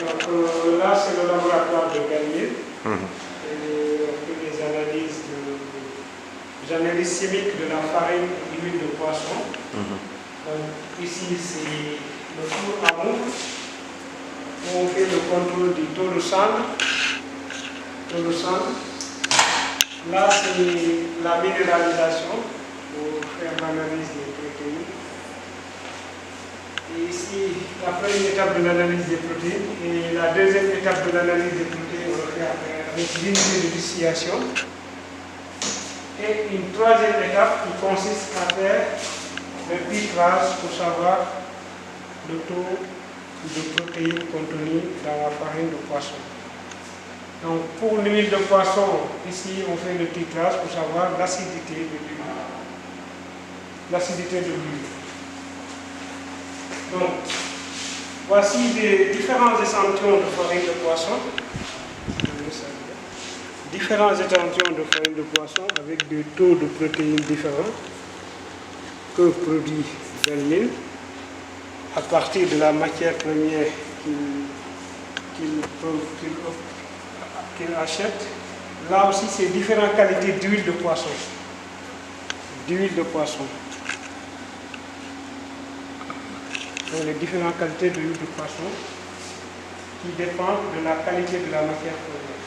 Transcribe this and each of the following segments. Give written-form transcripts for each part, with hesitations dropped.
Donc là, c'est le laboratoire de Gagné. On fait des analyses chimiques de la farine et l'huile de poisson. Donc, ici, c'est le four à mou. On fait le contrôle du taux de sang. Là, c'est la minéralisation pour faire l'analyse des protéines. Et ici, la première étape de l'analyse des protéines et la deuxième étape de l'analyse des protéines, on le fait avec l'unité de distillation. Et une troisième étape qui consiste à faire le filtrage pour savoir le taux de protéines contenues dans la farine de poisson. Donc pour l'huile de poisson, ici on fait le filtrage pour savoir l'acidité de l'huile. Donc voici des différents échantillons de farine de poisson. Différents échantillons de farine de poisson avec des taux de protéines différents que produit Belmil à partir de la matière première qu'il achète. Là aussi, c'est différentes qualités d'huile de poisson. Donc, les différentes qualités d'huile de poisson qui dépendent de la qualité de la matière première.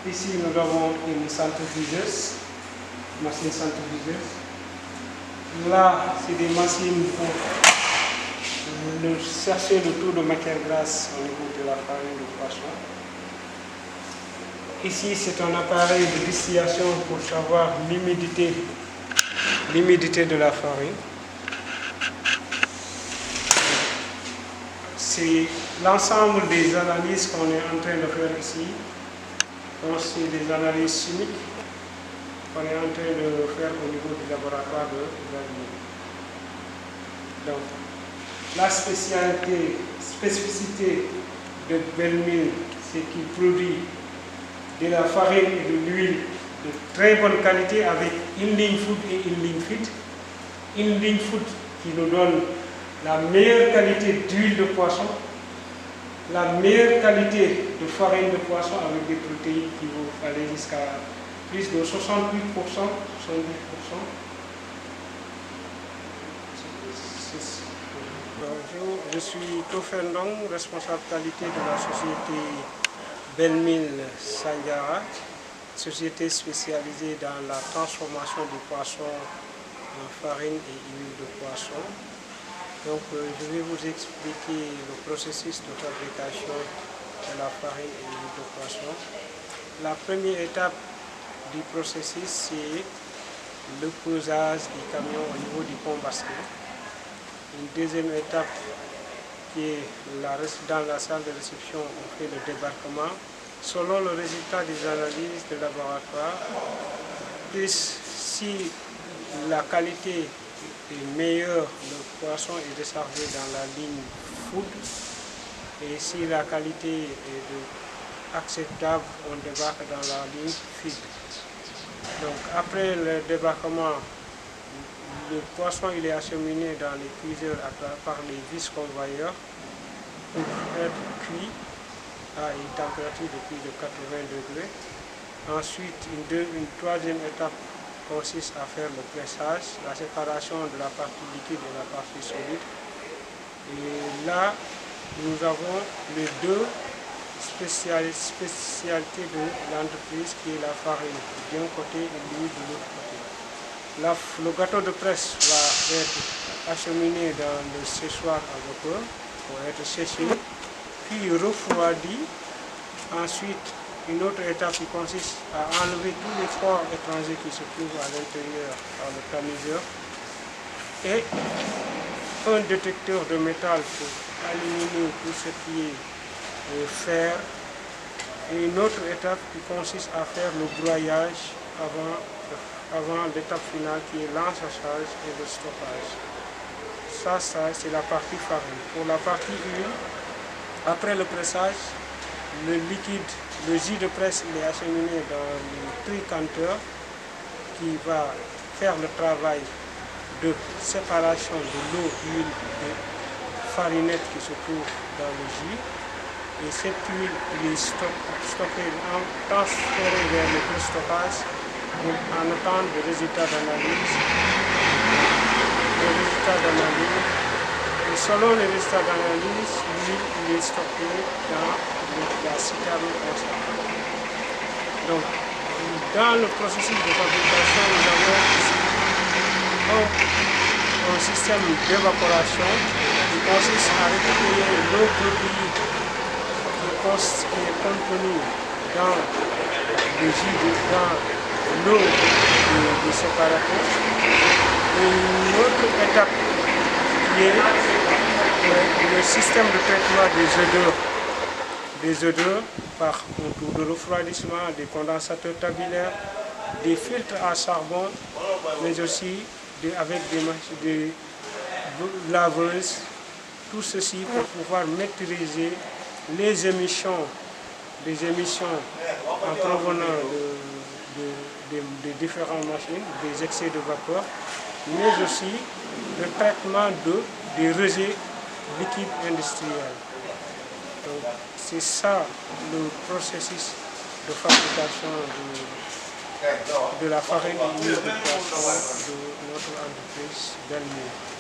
Ici, nous avons une centrifugeuse, machine centrifugeuse. Là, c'est des machines pour chercher le taux de matière grasse au niveau de la farine de poisson. Ici, c'est un appareil de distillation pour savoir l'humidité de la farine. C'est l'ensemble des analyses qu'on est en train de faire ici. Donc, c'est des analyses chimiques qu'on est en train de faire au niveau du laboratoire de Belmil. Donc, la spécificité de Belmil, c'est qu'il produit de la farine et de l'huile de très bonne qualité avec une ligne food et une ligne feed. Une ligne food qui nous donne la meilleure qualité d'huile de poisson, la meilleure qualité de farine de poisson avec des protéines qui vont aller jusqu'à plus de 68%. Bonjour, je suis Tofen Ndong, responsable qualité de la société Belmil Sandiara, société spécialisée dans la transformation du poisson en farine et huile de poisson. Donc, je vais vous expliquer le processus de fabrication de la farine et l'huile de poisson. La première étape du processus, c'est le posage du camion au niveau du pont bascule. Une deuxième étape qui est dans la salle de réception, on fait le débarquement. Selon le résultat des analyses de laboratoire, plus si la qualité est meilleure, le poisson est déchargé dans la ligne food. Et si la qualité est acceptable, on débarque dans la ligne feed. Donc après le débarquement, le poisson il est acheminé dans les cuiseurs par les vis convoyeurs pour être cuit à une température de plus de 80 degrés. Ensuite, une troisième étape consiste à faire le pressage, la séparation de la partie liquide et la partie solide. Et là, nous avons les deux spécialités de l'entreprise qui est la farine d'un côté et l'huile de l'autre côté. Le gâteau de presse va être acheminé dans le séchoir à vapeur pour être séché, puis refroidi. Ensuite, une autre étape qui consiste à enlever tous les corps étrangers qui se trouvent à l'intérieur par le tamiseur et un détecteur de métal pour éliminer tout ce qui est fer. Et une autre étape qui consiste à faire le broyage avant l'étape finale qui est l'ensachage et le stockage. Ça c'est la partie farine. Pour la partie huile, après le pressage, le liquide, le jus de presse, il est acheminé dans le tricanteur qui va faire le travail de séparation de l'eau, huile et farinette qui se trouve dans le jus. Et cette huile, il est stockée, transférée vers le stockage en attendant des résultats d'analyse. Et selon les résultats d'analyse, l'huile est stockée dans la citerne constante. Donc, dans le processus de fabrication, nous avons ici un système d'évaporation qui consiste à récupérer l'eau produite qui est contenue dans le jus, dans l'eau du séparateur. Et une autre étape qui est le système de traitement des odeurs par contour de refroidissement, des condensateurs tabulaires, des filtres à charbon, mais aussi avec des laveuses, tout ceci pour pouvoir maîtriser les émissions en provenant des différentes machines, des excès de vapeur, mais aussi le traitement des rejets liquides industriels. C'est ça le processus de fabrication de la farine de poisson de notre entreprise Belle Mille.